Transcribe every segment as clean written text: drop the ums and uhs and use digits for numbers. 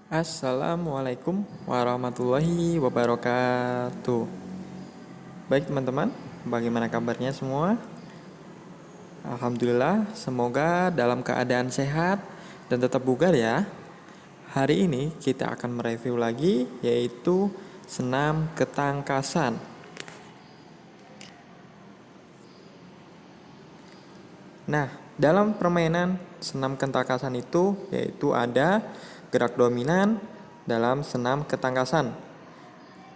Assalamualaikum warahmatullahi wabarakatuh. Baik teman-teman, bagaimana kabarnya semua? Alhamdulillah, semoga dalam keadaan sehat dan tetap bugar ya. Hari ini kita akan mereview lagi, yaitu senam ketangkasan. Nah, dalam permainan senam ketangkasan itu yaitu ada gerak dominan dalam senam ketangkasan.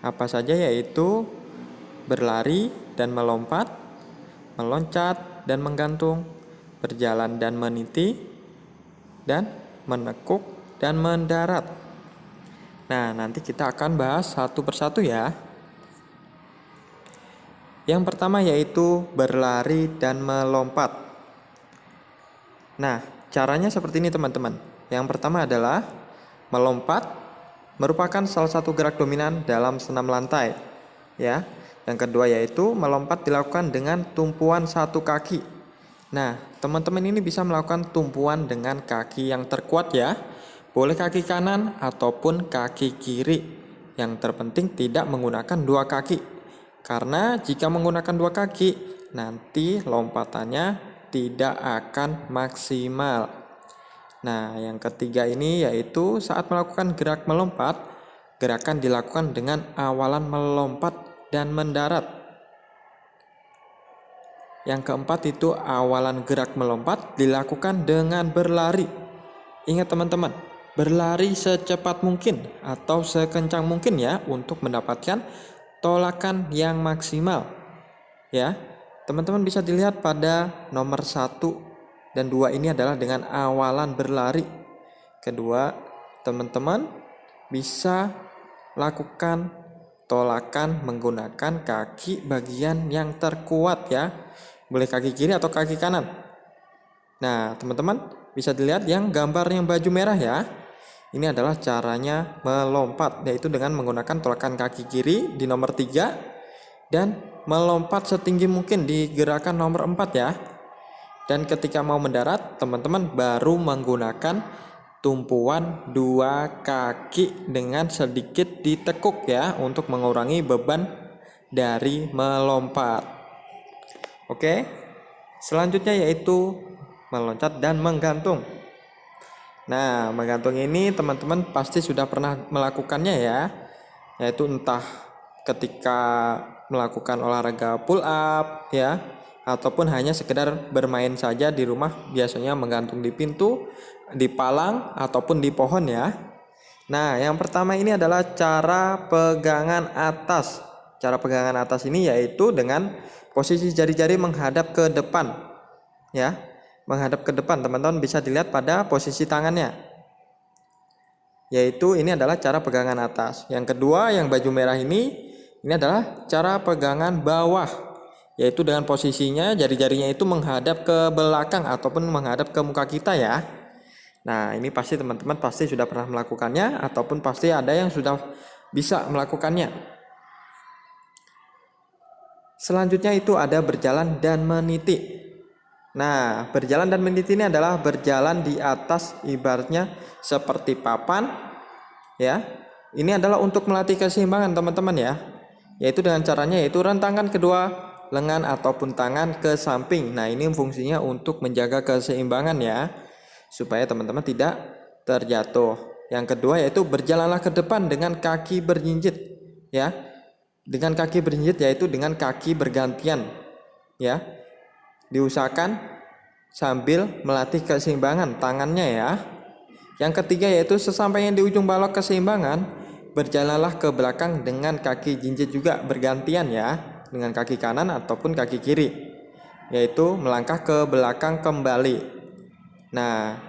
Apa saja yaitu berlari dan melompat, meloncat dan menggantung, berjalan dan meniti, dan menekuk dan mendarat. Nah, nanti kita akan bahas satu persatu ya. Yang pertama yaitu berlari dan melompat. Nah, caranya seperti ini teman-teman. Yang pertama adalah melompat merupakan salah satu gerak dominan dalam senam lantai. Ya. Yang kedua yaitu melompat dilakukan dengan tumpuan satu kaki. Nah, teman-teman ini bisa melakukan tumpuan dengan kaki yang terkuat ya. Boleh kaki kanan ataupun kaki kiri. Yang terpenting tidak menggunakan dua kaki. Karena jika menggunakan dua kaki, nanti lompatannya tidak akan maksimal. Nah, yang ketiga ini yaitu saat melakukan gerak melompat, gerakan dilakukan dengan awalan melompat dan mendarat. Yang keempat itu awalan gerak melompat dilakukan dengan berlari. Ingat teman-teman, berlari secepat mungkin atau sekencang mungkin ya untuk mendapatkan tolakan yang maksimal. Ya, teman-teman bisa dilihat pada nomor 1 dan 2 ini adalah dengan awalan berlari. Kedua, teman-teman bisa lakukan tolakan menggunakan kaki bagian yang terkuat ya. Boleh kaki kiri atau kaki kanan. Nah, teman-teman bisa dilihat yang gambar yang baju merah ya. Ini adalah caranya melompat, yaitu dengan menggunakan tolakan kaki kiri di nomor 3 dan melompat setinggi mungkin di gerakan nomor 4 ya. Dan ketika mau mendarat, teman-teman baru menggunakan tumpuan dua kaki dengan sedikit ditekuk ya untuk mengurangi beban dari melompat. Oke. Selanjutnya yaitu meloncat dan menggantung. Nah, menggantung ini teman-teman pasti sudah pernah melakukannya ya. Yaitu entah ketika melakukan olahraga pull up ya, ataupun hanya sekedar bermain saja di rumah, biasanya menggantung di pintu, di palang ataupun di pohon ya. Nah, yang pertama ini adalah cara pegangan atas. Cara pegangan atas ini yaitu dengan posisi jari-jari menghadap ke depan. Ya, menghadap ke depan. Teman-teman bisa dilihat pada posisi tangannya. Yaitu ini adalah cara pegangan atas. Yang kedua, yang baju merah ini adalah cara pegangan bawah. Yaitu dengan posisinya jari-jarinya itu menghadap ke belakang ataupun menghadap ke muka kita ya. Nah, ini pasti teman-teman pasti sudah pernah melakukannya ataupun pasti ada yang sudah bisa melakukannya. Selanjutnya itu ada berjalan dan meniti. Nah, berjalan dan meniti ini adalah berjalan di atas ibaratnya seperti papan ya. Ini adalah untuk melatih keseimbangan teman-teman ya. Yaitu dengan caranya yaitu rentangkan kedua lengan ataupun tangan ke samping. Nah, ini fungsinya untuk menjaga keseimbangan ya. Supaya teman-teman tidak terjatuh. Yang kedua yaitu berjalanlah ke depan dengan kaki berjinjit ya. Dengan kaki berjinjit yaitu dengan kaki bergantian ya. Diusahakan sambil melatih keseimbangan tangannya ya. Yang ketiga yaitu sesampainya di ujung balok keseimbangan, berjalanlah ke belakang dengan kaki jinjit juga bergantian ya, dengan kaki kanan ataupun kaki kiri, yaitu melangkah ke belakang kembali. Nah,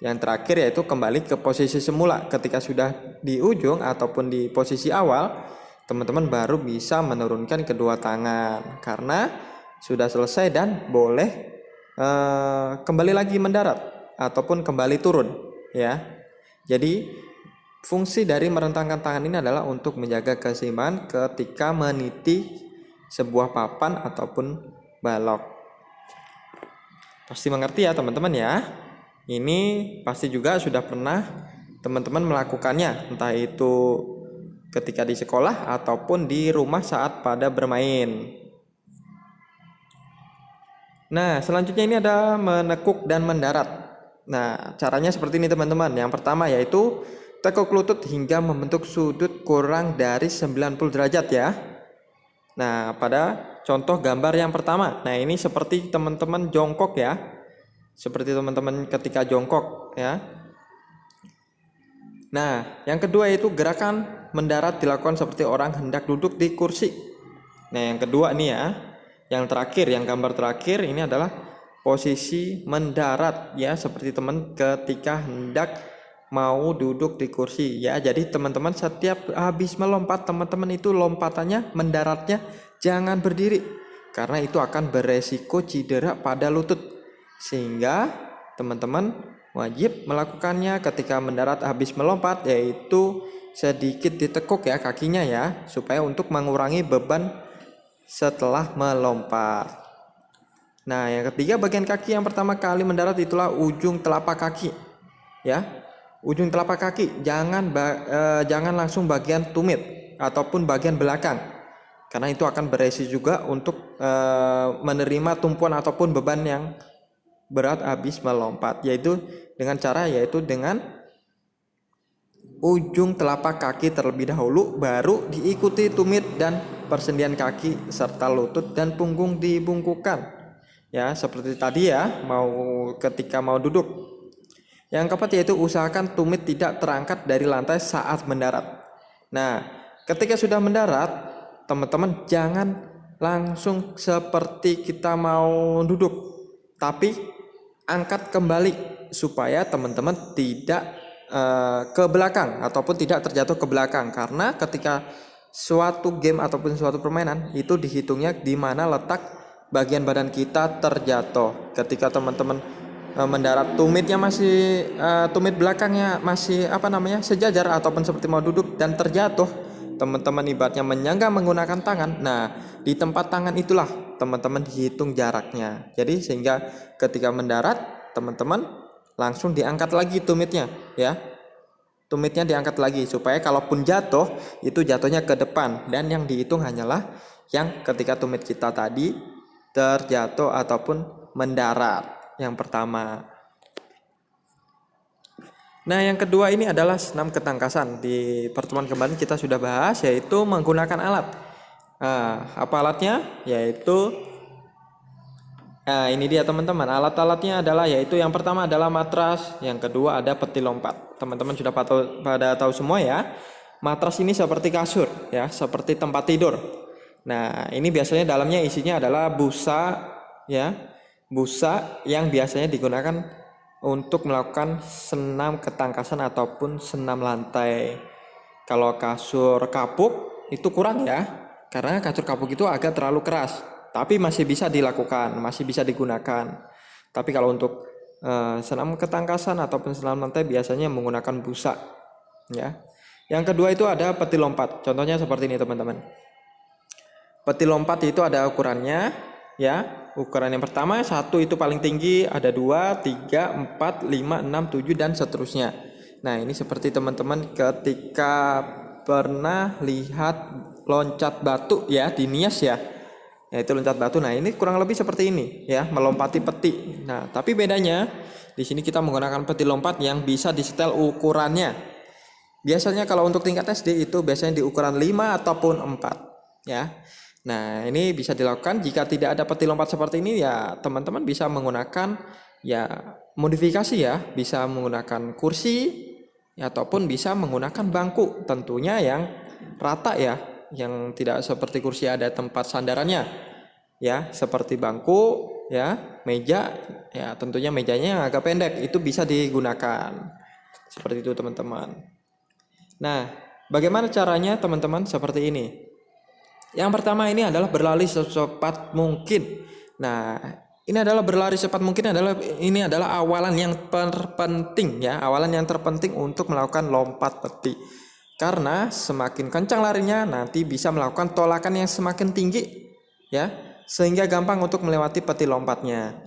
yang terakhir yaitu kembali ke posisi semula. Ketika sudah di ujung ataupun di posisi awal, teman-teman baru bisa menurunkan kedua tangan karena sudah selesai dan boleh kembali lagi mendarat ataupun kembali turun ya. Jadi fungsi dari merentangkan tangan ini adalah untuk menjaga keseimbangan ketika meniti sebuah papan ataupun balok. Pasti mengerti ya teman-teman ya. Ini pasti juga sudah pernah teman-teman melakukannya, entah itu ketika di sekolah ataupun di rumah saat pada bermain. Nah, selanjutnya ini ada menekuk dan mendarat. Nah, caranya seperti ini teman-teman. Yang pertama yaitu tekuk lutut hingga membentuk sudut kurang dari 90 derajat ya. Nah, pada contoh gambar yang pertama. Nah, ini seperti teman-teman jongkok ya. Seperti teman-teman ketika jongkok ya. Nah, yang kedua yaitu gerakan mendarat dilakukan seperti orang hendak duduk di kursi. Nah, yang kedua nih ya. Yang terakhir, yang gambar terakhir ini adalah posisi mendarat ya, seperti teman ketika hendak mau duduk di kursi ya. Jadi teman-teman setiap habis melompat, teman-teman itu lompatannya mendaratnya jangan berdiri, karena itu akan beresiko cedera pada lutut. Sehingga teman-teman wajib melakukannya ketika mendarat habis melompat, yaitu sedikit ditekuk ya kakinya ya, supaya untuk mengurangi beban setelah melompat. Nah, yang ketiga bagian kaki yang pertama kali mendarat itulah ujung telapak kaki. Ya. Ujung telapak kaki, jangan langsung bagian tumit ataupun bagian belakang. Karena itu akan beresiko juga untuk menerima tumpuan ataupun beban yang berat habis melompat, yaitu dengan ujung telapak kaki terlebih dahulu, baru diikuti tumit dan persendian kaki serta lutut dan punggung dibungkukan. Ya, seperti tadi ya, ketika mau duduk. Yang keempat yaitu usahakan tumit tidak terangkat dari lantai saat mendarat. Nah, ketika sudah mendarat, teman-teman jangan langsung seperti kita mau duduk, tapi angkat kembali supaya teman-teman tidak ke belakang ataupun tidak terjatuh ke belakang. Karena ketika suatu game ataupun suatu permainan itu dihitungnya di mana letak bagian badan kita terjatuh. Ketika teman-teman mendarat, tumit belakangnya masih sejajar ataupun seperti mau duduk dan terjatuh, teman-teman ibaratnya menyangga menggunakan tangan. Nah, di tempat tangan itulah teman-teman dihitung jaraknya. Jadi sehingga ketika mendarat, teman-teman langsung diangkat lagi tumitnya ya. Tumitnya diangkat lagi supaya kalaupun jatuh, itu jatuhnya ke depan, dan yang dihitung hanyalah yang ketika tumit kita tadi terjatuh ataupun mendarat yang pertama. Nah, yang kedua ini adalah senam ketangkasan. Di pertemuan kemarin kita sudah bahas, yaitu menggunakan alat. Apa alatnya? Yaitu ini dia teman-teman. Alat-alatnya adalah yaitu yang pertama adalah matras, yang kedua ada peti lompat. Teman-teman sudah pada tahu semua ya. Matras ini seperti kasur ya, seperti tempat tidur. Nah, ini biasanya dalamnya isinya adalah busa ya. Busa yang biasanya digunakan untuk melakukan senam ketangkasan ataupun senam lantai. Kalau kasur kapuk itu kurang ya, karena kasur kapuk itu agak terlalu keras. Tapi masih bisa dilakukan, masih bisa digunakan. Tapi kalau untuk senam ketangkasan ataupun senam lantai biasanya menggunakan busa ya. Yang kedua itu ada peti lompat. Contohnya seperti ini teman-teman. Peti lompat itu ada ukurannya ya. Ukuran yang pertama 1 itu paling tinggi, ada 2, 3, 4, 5, 6, 7 dan seterusnya. Nah, ini seperti teman-teman ketika pernah lihat loncat batu ya di Nias ya. Yaitu loncat batu. Nah, ini kurang lebih seperti ini ya, melompati peti. Nah, tapi bedanya di sini kita menggunakan peti lompat yang bisa disetel ukurannya. Biasanya kalau untuk tingkat SD itu biasanya di ukuran 5 ataupun 4 ya. Nah, ini bisa dilakukan. Jika tidak ada peti lompat seperti ini ya, teman-teman bisa menggunakan ya modifikasi ya, bisa menggunakan kursi ya, ataupun bisa menggunakan bangku, tentunya yang rata ya, yang tidak seperti kursi ada tempat sandarannya ya, seperti bangku ya, meja ya, tentunya mejanya yang agak pendek itu bisa digunakan seperti itu teman-teman. Nah, bagaimana caranya teman-teman? Seperti ini. Yang pertama ini adalah berlari secepat mungkin. Nah, ini adalah berlari secepat mungkin ini adalah awalan yang terpenting ya, awalan yang terpenting untuk melakukan lompat peti. Karena semakin kencang larinya nanti bisa melakukan tolakan yang semakin tinggi ya, sehingga gampang untuk melewati peti lompatnya.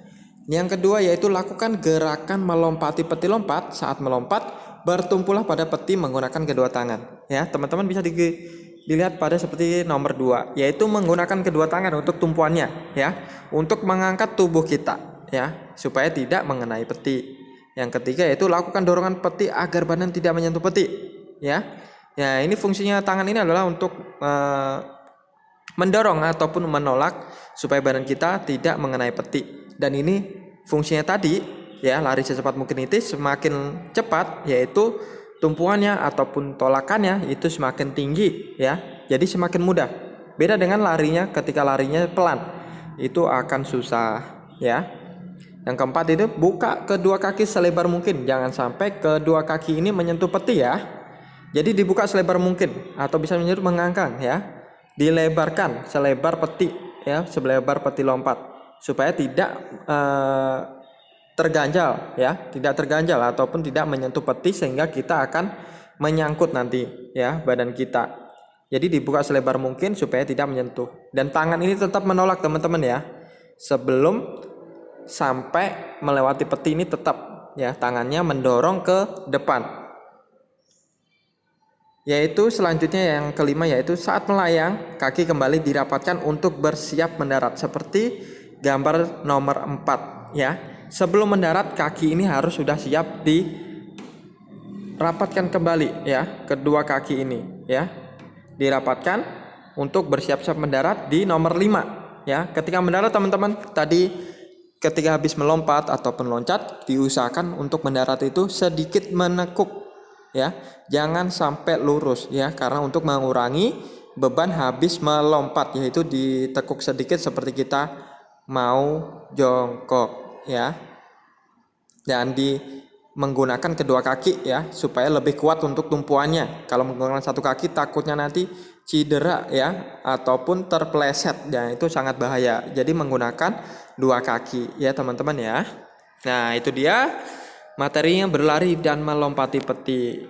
Yang kedua yaitu lakukan gerakan melompati peti lompat. Saat melompat, bertumpulah pada peti menggunakan kedua tangan. Ya, teman-teman bisa dilihat pada seperti nomor 2, yaitu menggunakan kedua tangan untuk tumpuannya, ya, untuk mengangkat tubuh kita, ya, supaya tidak mengenai peti. Yang ketiga yaitu lakukan dorongan peti agar badan tidak menyentuh peti, ya. Ya, ini fungsinya tangan ini adalah untuk mendorong ataupun menolak supaya badan kita tidak mengenai peti. Dan ini fungsinya tadi, ya, lari secepat mungkin itu semakin cepat, yaitu tumpuannya ataupun tolakannya itu semakin tinggi, ya. Jadi semakin mudah. Beda dengan larinya, ketika larinya pelan, itu akan susah, ya. Yang keempat itu buka kedua kaki selebar mungkin. Jangan sampai kedua kaki ini menyentuh peti, ya. Jadi dibuka selebar mungkin atau bisa menyentuh mengangkang, ya. Dilebarkan selebar peti, ya, selebar peti lompat supaya tidak terganjal, ya, tidak terganjal ataupun tidak menyentuh peti sehingga kita akan menyangkut nanti, ya, badan kita. Jadi dibuka selebar mungkin supaya tidak menyentuh. Dan tangan ini tetap menolak, teman-teman, ya. Sebelum sampai melewati peti ini tetap, ya, tangannya mendorong ke depan. Yaitu selanjutnya yang kelima, yaitu saat melayang kaki kembali dirapatkan untuk bersiap mendarat seperti gambar nomor 4, ya. Sebelum mendarat kaki ini harus sudah siap dirapatkan kembali, ya, kedua kaki ini, ya, dirapatkan untuk bersiap-siap mendarat di nomor 5, ya. Ketika mendarat, teman-teman, tadi ketika habis melompat ataupun loncat, diusahakan untuk mendarat itu sedikit menekuk, ya, jangan sampai lurus, ya, karena untuk mengurangi beban habis melompat, yaitu ditekuk sedikit seperti kita mau jongkok, ya, dan menggunakan kedua kaki, ya, supaya lebih kuat untuk tumpuannya. Kalau menggunakan satu kaki takutnya nanti cedera, ya, ataupun terpeleset, dan itu sangat bahaya. Jadi menggunakan dua kaki, ya, teman-teman, ya. Nah, itu dia materinya berlari dan melompati peti.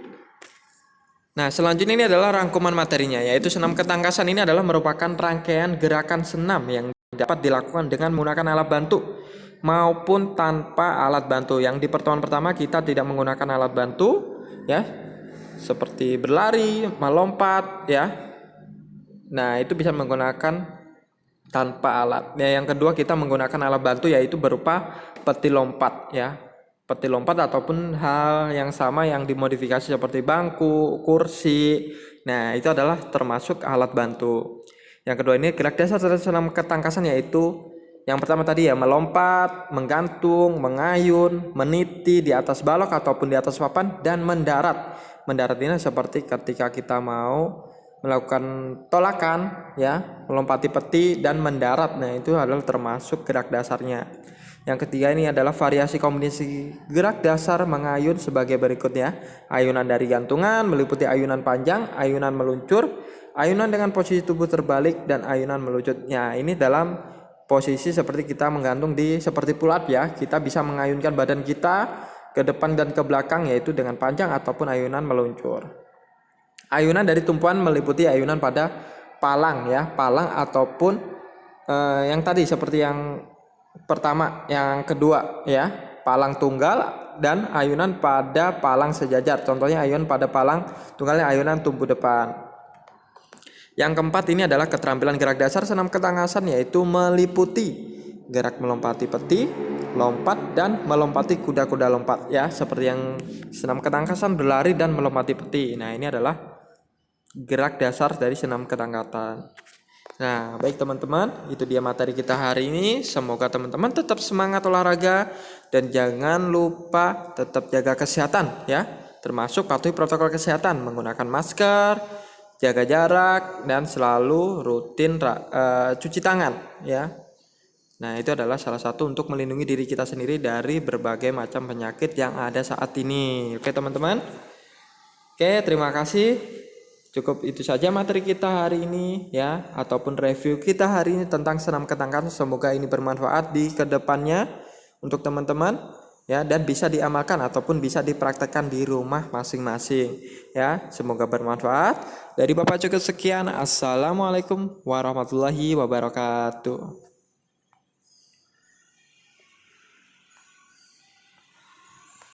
Nah, selanjutnya ini adalah rangkuman materinya, yaitu senam ketangkasan ini adalah merupakan rangkaian gerakan senam yang dapat dilakukan dengan menggunakan alat bantu maupun tanpa alat bantu. Yang di pertemuan pertama kita tidak menggunakan alat bantu, ya, seperti berlari, melompat, ya. Nah, itu bisa menggunakan tanpa alat. Ya, yang kedua kita menggunakan alat bantu, yaitu berupa peti lompat, ya. Peti lompat ataupun hal yang sama yang dimodifikasi seperti bangku, kursi. Nah, itu adalah termasuk alat bantu. Yang kedua ini gerak dasar dari senam ketangkasan, yaitu yang pertama tadi, ya, melompat, menggantung, mengayun, meniti di atas balok ataupun di atas papan, dan mendarat. Mendarat ini seperti ketika kita mau melakukan tolakan, ya, melompati peti dan mendarat. Nah, itu adalah termasuk gerak dasarnya. Yang ketiga ini adalah variasi kombinasi gerak dasar mengayun sebagai berikutnya. Ayunan dari gantungan meliputi ayunan panjang, ayunan meluncur, ayunan dengan posisi tubuh terbalik, dan ayunan meluncur. Ya, ini dalam posisi seperti kita menggantung seperti pull up, ya. Kita bisa mengayunkan badan kita ke depan dan ke belakang, yaitu dengan panjang ataupun ayunan meluncur. Ayunan dari tumpuan meliputi ayunan pada palang, ya, palang ataupun yang tadi seperti yang pertama, yang kedua, ya, palang tunggal dan ayunan pada palang sejajar. Contohnya ayunan pada palang tunggalnya ayunan tumpu depan. Yang keempat ini adalah keterampilan gerak dasar senam ketangkasan, yaitu meliputi gerak melompati peti, lompat, dan melompati kuda-kuda lompat, ya, seperti yang senam ketangkasan, berlari, dan melompati peti. Nah, ini adalah gerak dasar dari senam ketangkasan. Nah, baik teman-teman, itu dia materi kita hari ini. Semoga teman-teman tetap semangat olahraga dan jangan lupa tetap jaga kesehatan, ya. Termasuk patuhi protokol kesehatan, menggunakan masker, jaga jarak, dan selalu rutin cuci tangan, ya. Nah, itu adalah salah satu untuk melindungi diri kita sendiri dari berbagai macam penyakit yang ada saat ini. Oke, teman-teman. Oke, terima kasih. Cukup itu saja materi kita hari ini, ya, ataupun review kita hari ini tentang senam ketangkasan. Semoga ini bermanfaat di kedepannya untuk teman-teman, ya, dan bisa diamalkan ataupun bisa dipraktekkan di rumah masing-masing, ya. Semoga bermanfaat. Dari Bapak cukup sekian. Assalamualaikum warahmatullahi wabarakatuh.